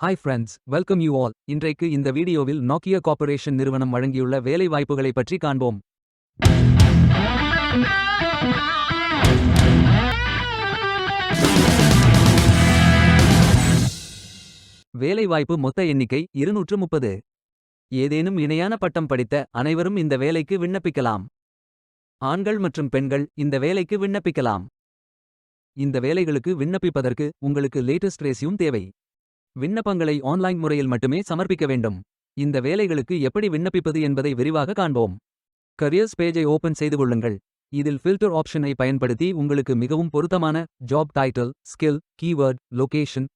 Hi friends, welcome you all. இன்றைக்கு இந்த வீடியோவில் நோக்கியா கார்ப்பரேஷன் நிறுவனம் வழங்கியுள்ள வேலை வாய்ப்புகளை பற்றி காண்போம். வேலைவாய்ப்பு மொத்த எண்ணிக்கை 230. ஏதேனும் இணையான பட்டம் படித்த அனைவரும் இந்த வேலைக்கு விண்ணப்பிக்கலாம். ஆண்கள் மற்றும் பெண்கள் இந்த வேலைக்கு விண்ணப்பிக்கலாம். இந்த வேலைகளுக்கு விண்ணப்பிப்பதற்கு உங்களுக்கு லேட்டஸ்ட் ரெஸ்யூம் தேவை. விண்ணப்பங்களை ஆன்லைன் முறையில் மட்டுமே சமர்ப்பிக்க வேண்டும். இந்த வேலைகளுக்கு எப்படி விண்ணப்பிப்பது என்பதை விரிவாக காண்போம். கரியர்ஸ் பேஜை ஓபன் செய்து கொள்ளுங்கள். இதில் ஃபில்டர் ஆப்ஷனை பயன்படுத்தி உங்களுக்கு மிகவும் பொருத்தமான job title, skill, keyword, location,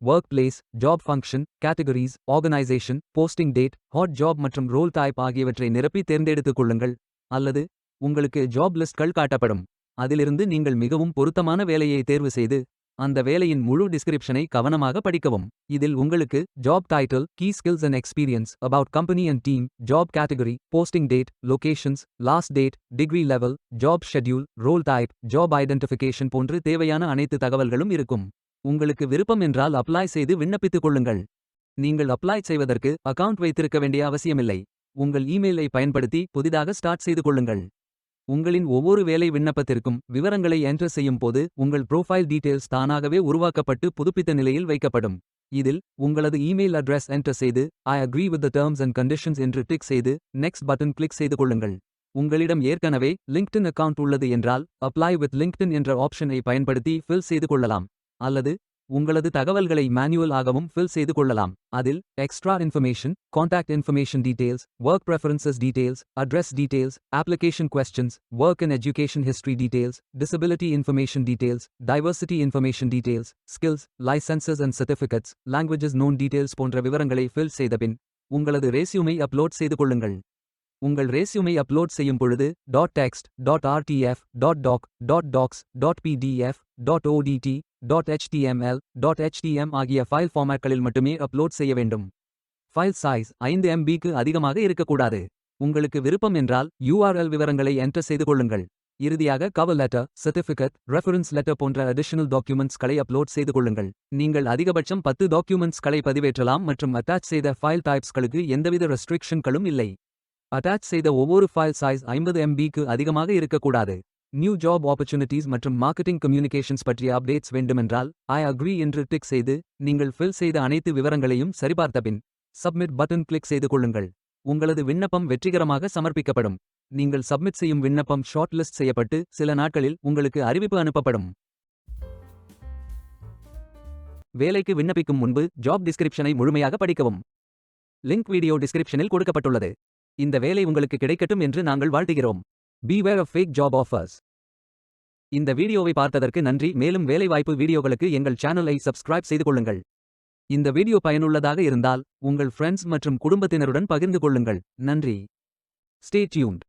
work place, job function, categories, organisation, posting date, hot job மற்றும் ரோல் டைப் ஆகியவற்றை நிரப்பி தேர்ந்தெடுத்துக் கொள்ளுங்கள். அல்லது உங்களுக்கு ஜாப் லிஸ்ட்கள் காட்டப்படும். அதிலிருந்து நீங்கள் மிகவும் பொருத்தமான வேலையை தேர்வு செய்து அந்த வேலையின் முழு டிஸ்கிரிப்ஷனை கவனமாக படிக்கவும். இதில் உங்களுக்கு job title, key skills and experience, about company and team, job category, posting date, locations, last date, degree level, job schedule, role type, job identification போன்று தேவையான அனைத்து தகவல்களும் இருக்கும். உங்களுக்கு விருப்பம் என்றால் அப்ளை செய்து விண்ணப்பித்துக் கொள்ளுங்கள். நீங்கள் அப்ளை செய்வதற்கு அக்கவுண்ட் வைத்திருக்க வேண்டிய அவசியமில்லை. உங்கள் இமெயிலை பயன்படுத்தி புதிதாக ஸ்டார்ட் செய்து கொள்ளுங்கள். உங்களின் ஒவ்வொரு வேலை விண்ணப்பத்திற்கும் விவரங்களை என்டர் செய்யும் போது உங்கள் ப்ரோஃபைல் டீடைல்ஸ் தானாகவே உருவாக்கப்பட்டு புதுப்பித்த நிலையில் வைக்கப்படும். இதில் உங்களது இமெயில் அட்ரஸ் என்டர் செய்து I agree with the terms and conditions என்று டிக் செய்து நெக்ஸ்ட் பட்டன் கிளிக் செய்து கொள்ளுங்கள். உங்களிடம் ஏற்கனவே லிங்க்டின் அக்கவுண்ட் உள்ளது என்றால் அப்ளை வித் லிங்க்டின் என்ற ஆப்ஷனை பயன்படுத்தி ஃபில் செய்து கொள்ளலாம். அல்லது உங்களது தகவல்களை மேனுவல் ஆகவும் ஃபில் செய்து கொள்ளலாம். அதில் extra information, contact information details, work preferences details, address details, application questions, work and education history details, disability information details, diversity information details, skills, licenses and certificates, languages known details போன்ற விவரங்களை fill செய்தபின் உங்களது ரெஸ்யூமை upload செய்து கொள்ளுங்கள். உங்கள் ரெஸ்யூமை upload செய்யும் பொழுது .text, .rtf, .doc, .docs, .pdf, .odt, .html, .htm ஆகிய ஃபைல் ஃபார்மேட்களில் மட்டுமே அப்லோட் செய்ய வேண்டும். ஃபைல் சைஸ் 5 MBக்கு அதிகமாக இருக்கக்கூடாது. உங்களுக்கு விருப்பம் என்றால் URL விவரங்களை என்டர் செய்து கொள்ளுங்கள். இறுதியாக cover letter, certificate, reference letter போன்ற அடிஷனல் டாக்குமெண்ட்ஸ்களை அப்லோட் செய்து கொள்ளுங்கள். நீங்கள் அதிகபட்சம் 10 டாக்குமெண்ட்ஸ்களை பதிவேற்றலாம் மற்றும் அட்டாச் செய்த ஃபைல் டைப்ஸ்களுக்கு எந்தவித ரெஸ்ட்ரிக்ஷன்களும் இல்லை. அட்டாச் செய்த ஒவ்வொரு ஃபைல் சைஸ் 50 MBக்கு அதிகமாக இருக்கக்கூடாது. நியூ ஜாப் ஆப்பர்ச்சுனிட்டிஸ் மற்றும் மார்க்கெட்டிங் கம்யூனிகேஷன்ஸ் பற்றிய அப்டேட்ஸ் வேண்டுமென்றால் ஐ அக்ரி என்று டிக் செய்து நீங்கள் ஃபில் செய்த அனைத்து விவரங்களையும் சரிபார்த்தபின் சப்மிட் பட்டன் கிளிக் செய்து கொள்ளுங்கள். உங்களது விண்ணப்பம் வெற்றிகரமாக சமர்ப்பிக்கப்படும். நீங்கள் சப்மிட் செய்யும் விண்ணப்பம் ஷார்ட் லிஸ்ட் செய்யப்பட்டு சில நாட்களில் உங்களுக்கு அறிவிப்பு அனுப்பப்படும். வேலைக்கு விண்ணப்பிக்கும் முன்பு ஜாப் டிஸ்கிரிப்ஷனை முழுமையாக படிக்கவும். லிங்க் வீடியோ டிஸ்கிரிப்ஷனில் கொடுக்கப்பட்டுள்ளது. இந்த வேலை உங்களுக்கு கிடைக்கட்டும் என்று நாங்கள் வாழ்த்துகிறோம். Beware of fake job offers. இந்த வீடியோவை பார்த்ததற்கு நன்றி. மேலும் வேலைவாய்ப்பு வீடியோகளுக்கு எங்கள் சேனலை சப்ஸ்கிரைப் செய்து கொள்ளுங்கள். இந்த வீடியோ பயனுள்ளதாக இருந்தால் உங்கள் ஃப்ரெண்ட்ஸ் மற்றும் குடும்பத்தினருடன் பகிர்ந்து கொள்ளுங்கள். நன்றி. Stay tuned.